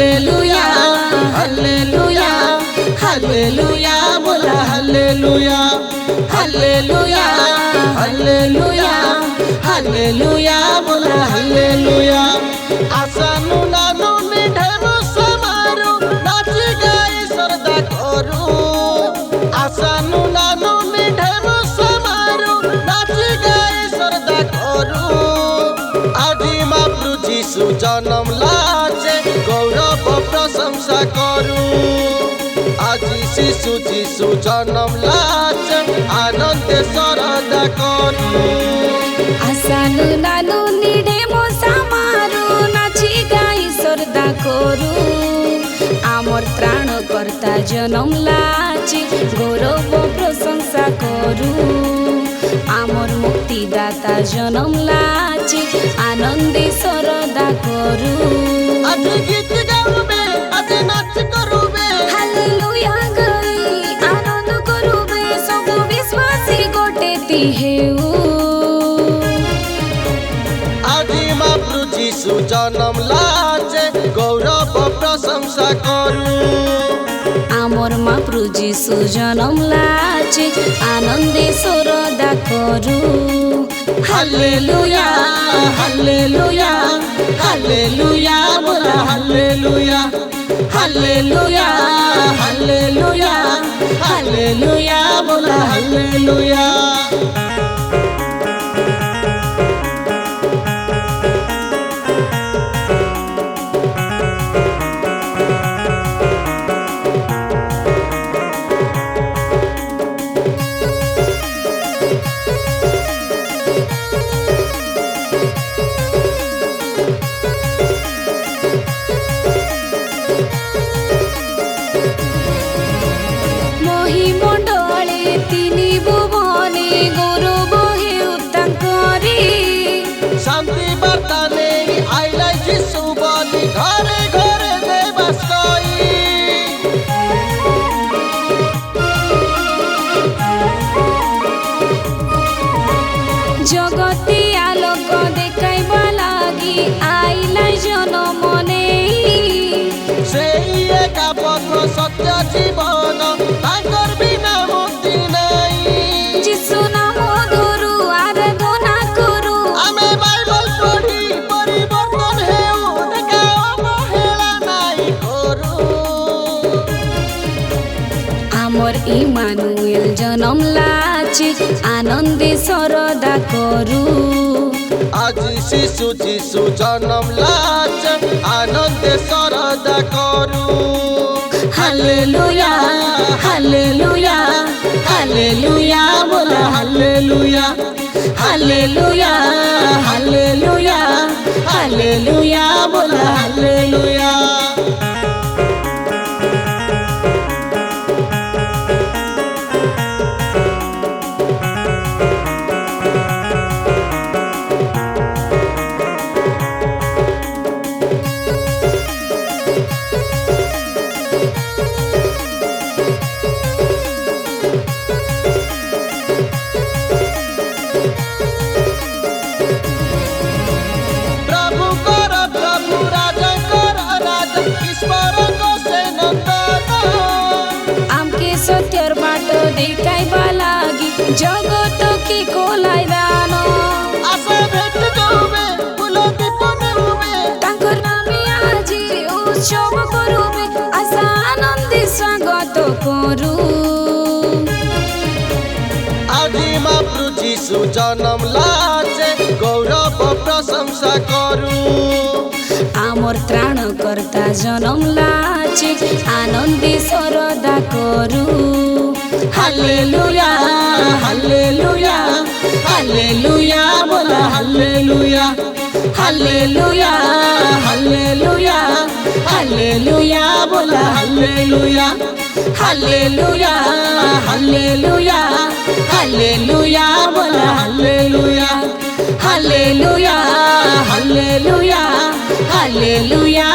hallelujah hallelujah hallelujah बोला hallelujah hallelujah hallelujah hallelujah बोला hallelujah आसानु नानु निढेरु समारु नाची गाई सरदा करू आसानु नानु निढेरु समारु नाची गाई सरदा करू आजी महाप्रभु जीशु जन्म लाचे गौरव प्रशंसा करू আজি শিশু যিশু জন্ম লাচ আনন্দে সরদা করু আসানু নানু নিডে মশা মারু নাচি গাই সরদা করু আমর ত্রাণকর্তা জনম লাচি গৌরব প্রশংসা করু আমর মুক্তিদাতা জনম লাচি আনন্দে সরদা করু আজি গীত গাওবে আজি নাচ করবে हालेलुया गई आनंद करूबे सब विश्वासी गोटेती हेउ আজি महाप्रभु जीशु जन्म लाचे गौरव प्रशंसा करू आमर महाप्रभु जीशु जन्म लाचे आनंदे सरदा करू हालेलुया हालेलुया हालेलुया बोला हालेलुया हालेलुया हालेलुया हालेलुया बोला हालेलुया মহিমণ্ডলে তিনি ভুবনে গৌরব হেউ তাঙ্করি शांति बार्ता नहीं आइलाई जीशु बोली घरे घरे देवास कई जगती आलोक देखाइबा लागि आइलाई जनम नेई सेई एका पथ सत्य जीवन तांकर बिना मुक्ति नहीं যিশু নাম ধরু আরাধনা করু आमे बाइबल पढ़ी परिवर्तन हेउ देखा अवहेला नहीं करू আমর ইমানুয়েল জনম লাচি আনন্দে সরদা করু আজি শিশু যিশু জন্ম লাচ আনন্দে সরদা কरू हालेलुया हालेलुया हालेलुया बोला हालेलुया हालेलुया हालेलुया हालेलुया बोला हालेलुया प्रभु कर प्रभु राजा कर राजा ईश्वर को से नंदन আমকে সত্যর বাট দেখাইবা লাগি জগত কি কোলাই দান आशा भेट जावे फूल दीपन हुए তাঙ্কর নামে আজি উৎসব করুবে আশা আনন্দে স্বাগত করু আজি महाप्रभु जीशु जन्म लाचे गौरव प्रशंसा करू আমর ত্রাণকর্তা জনম লাচে আনন্দে সরদা করু हालेलुया हालेलुया हालेलुया बोला हालेलुया हालेलुया हालेलुया हालेलुया बोला हालेलुया हालेलुया हालेलुया हालेलुया बोला हालेलुया हालेलुया हालेलुया हालेलुया